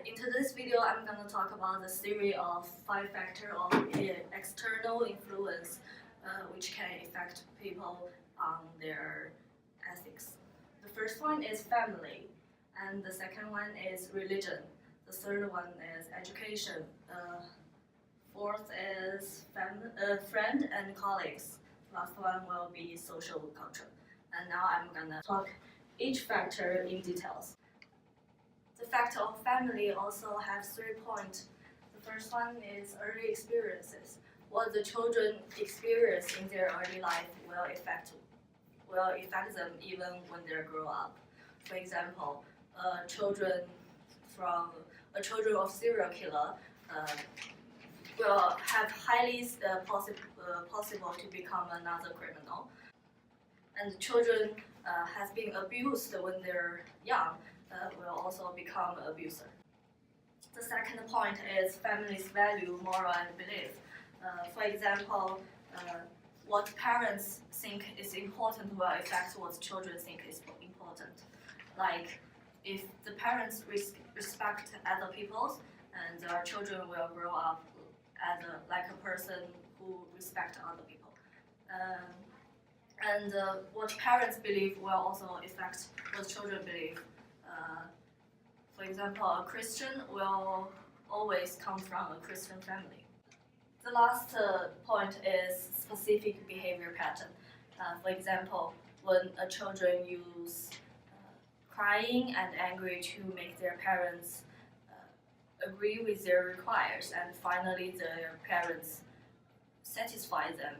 into this video, I'm going to talk about the theory of 5 factors of external influence which can affect people on their ethics. The first one is family, and the second one is religion. The third one is education. Fourth is friend and colleagues. Last one will be social culture. And now I'm gonna talk each factor in details. The factor of family also has 3 points. The first one is early experiences. What the children experience in their early life will affect them even when they grow up. For example, children of serial killer will have highly possible to become another criminal. And children has been abused when they're young will also become an abuser. The second point is families' value, moral, and belief. For example, what parents think is important will affect what children think is important. Like, if the parents respect other people, and their children will grow up as like a person who respects other people. And what parents believe will also affect what children believe. For example, a Christian will always come from a Christian family. The last point is specific behavior pattern. For example, when children use crying and angry to make their parents agree with their requires, and finally their parents satisfy them,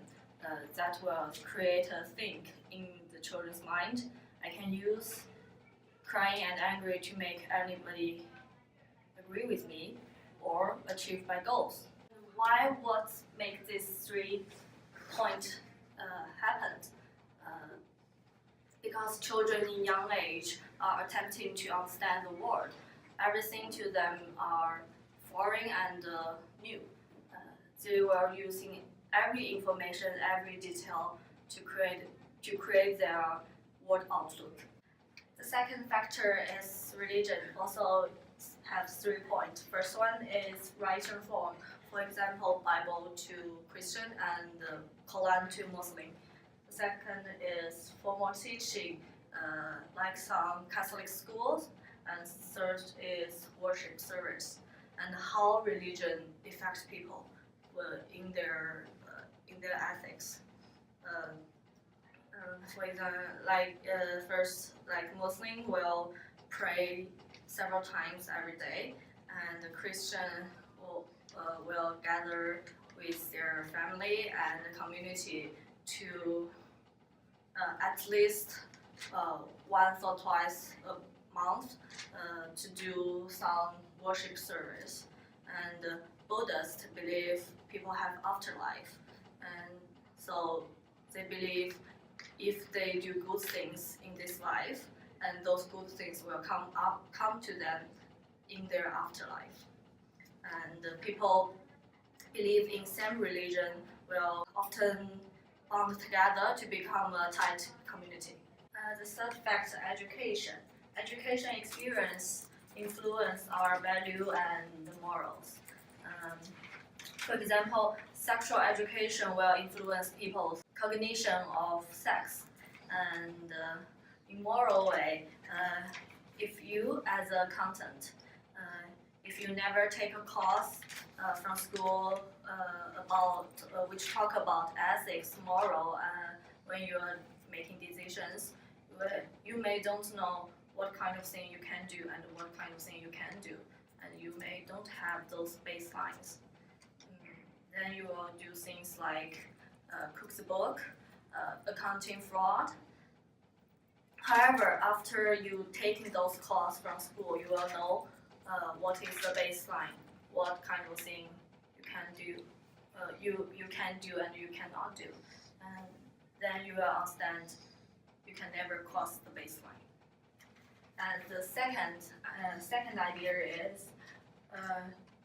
that will create a thing in the children's mind. I can use crying and angry to make anybody agree with me or achieve my goals. Why what make these 3 points happen? Because children in young age are attempting to understand the world. Everything to them are foreign and new. They were using every information, every detail to create their world outlook. The second factor is religion. Also has 3 points. First one is written form. For example, Bible to Christian and Quran to Muslim. The second is formal teaching, like some Catholic schools. And third is worship service, and how religion affects people in their ethics. For example, first, Muslim will pray several times every day, and the Christian will gather with their family and the community to at least once or twice a month to do some worship service. And Buddhists believe people have afterlife, and so they believe if they do good things in this life, and those good things will come to them in their afterlife. And people believe in same religion will often bond together to become a tight community. The third factor, education. Education experience influence our value and morals. For example, sexual education will influence people's cognition of sex. And in moral way, if you as a content, if you never take a course from school which talk about ethics, moral, when you are making decisions, you may don't know what kind of thing you can do and what kind of thing you can do, and you may don't have those baselines. Then you will do things like cook the book, accounting fraud. However, after you taking those courses from school, you will know what is the baseline, what kind of thing you can do, you can do and you cannot do, and then you will understand you can never cross the baseline. And the second idea is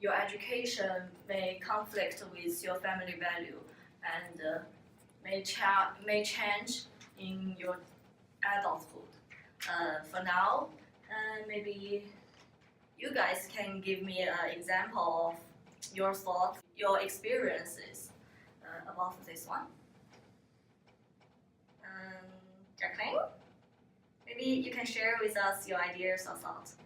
your education may conflict with your family value and may change in your adulthood. For now, maybe you guys can give me an example of your thoughts, your experiences about this one. Jacqueline, maybe you can share with us your ideas or thoughts.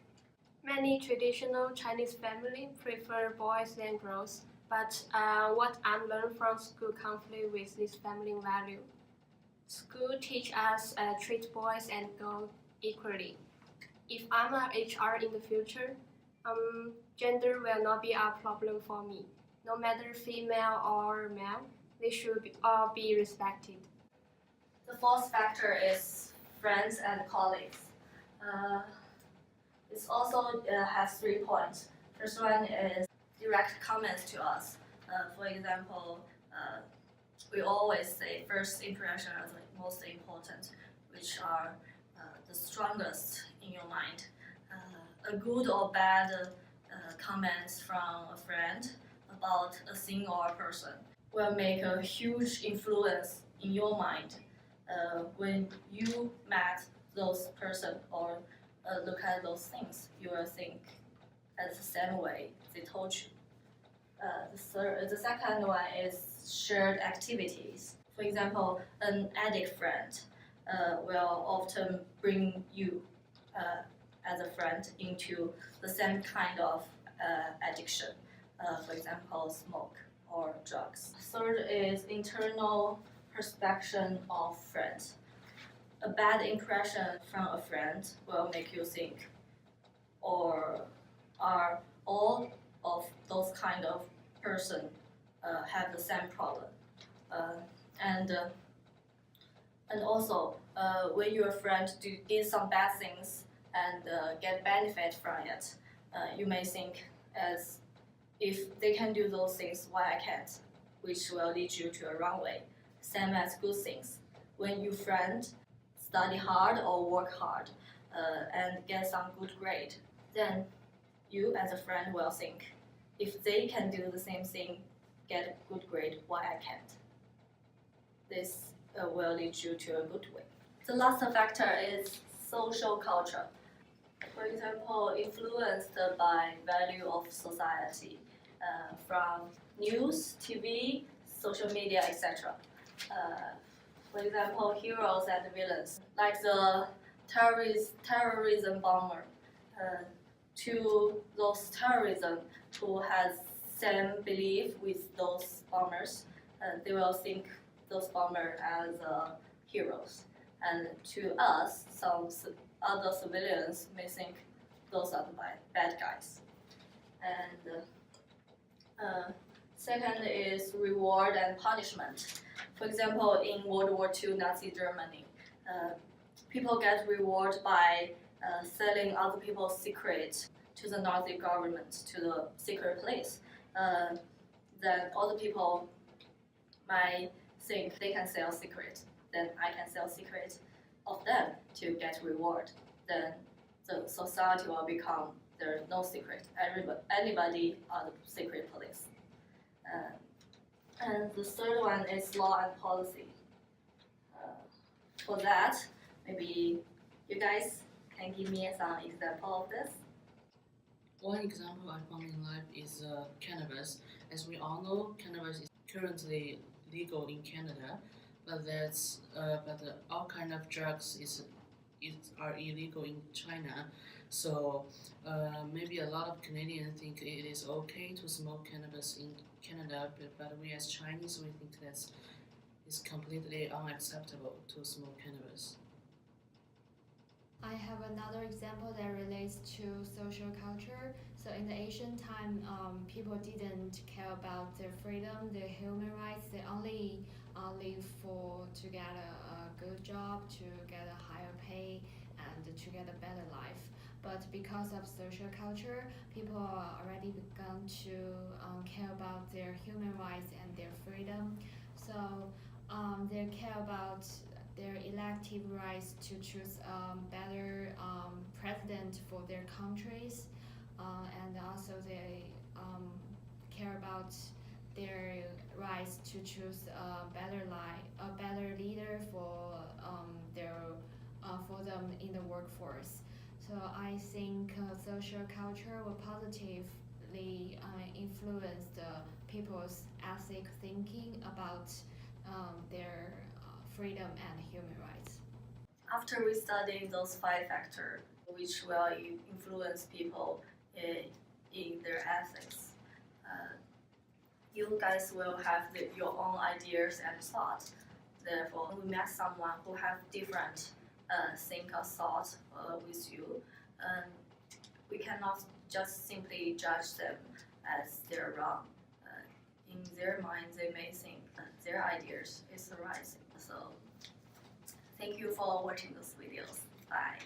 Many traditional Chinese families prefer boys than girls, but what I learned from school conflict with this family value. School teach us treat boys and girls equally. If I'm a HR in the future, gender will not be a problem for me. No matter female or male, they should all be respected. The fourth factor is friends and colleagues. This also has 3 points. First one is direct comments to us. For example, we always say first impression is the most important, which are the strongest in your mind. A good or bad comments from a friend about a thing or a person will make a huge influence in your mind when you met those person or look at those things. You will think as the same way they told you. The second one is shared activities. For example, an addict friend will often bring you as a friend into the same kind of addiction, for example, smoke or drugs. Third is internal perception of friends. A bad impression from a friend will make you think, or are all of those kind of person have the same problem, and also when your friend did some bad things and get benefit from it, you may think as if they can do those things, why I can't, which will lead you to a wrong way. Same as good things. When your friend study hard or work hard and get some good grade, then you as a friend will think, if they can do the same thing, get a good grade, why I can't? This will lead you to a good way. The last factor is social culture. For example, influenced by value of society from news, TV, social media, etc. For example, heroes and villains, like the terrorism bomber. To those terrorism who has same belief with those bombers, they will think those bombers as heroes. And to us, some other civilians may think those are the bad guys. And second is reward and punishment. For example, in World War II Nazi Germany, people get reward by selling other people's secret to the Nazi government, to the secret place. Then other people might think they can sell secret, then I can sell secret of them to get reward. Then the society will become there's no secret. Anybody are the secret police. And the third one is law and policy. For that, maybe you guys can give me some example of this. One example I found in life is cannabis. As we all know, cannabis is currently legal in Canada, but all kind of drugs are illegal in China. So maybe a lot of Canadians think it is okay to smoke cannabis in Canada, but we as Chinese, we think that it's completely unacceptable to smoke cannabis. I have another example that relates to social culture. So in the ancient time, people didn't care about their freedom, their human rights. They only live to get a good job, to get a higher pay, and to get a better life. But because of social culture, people are already begun to care about their human rights and their freedom. So they care about their elective rights to choose a better president for their countries, and also they care about their rights to choose a better leader for them in the workforce. So I think social culture will positively influence the people's ethic thinking about their freedom and human rights. After we study those 5 factors, which will influence people in their ethics, you guys will have your own ideas and thoughts. Therefore, when we met someone who have different think or thought with you, we cannot just simply judge them as they're wrong. In their mind, they may think their ideas is the right thing. So, thank you for watching those videos. Bye.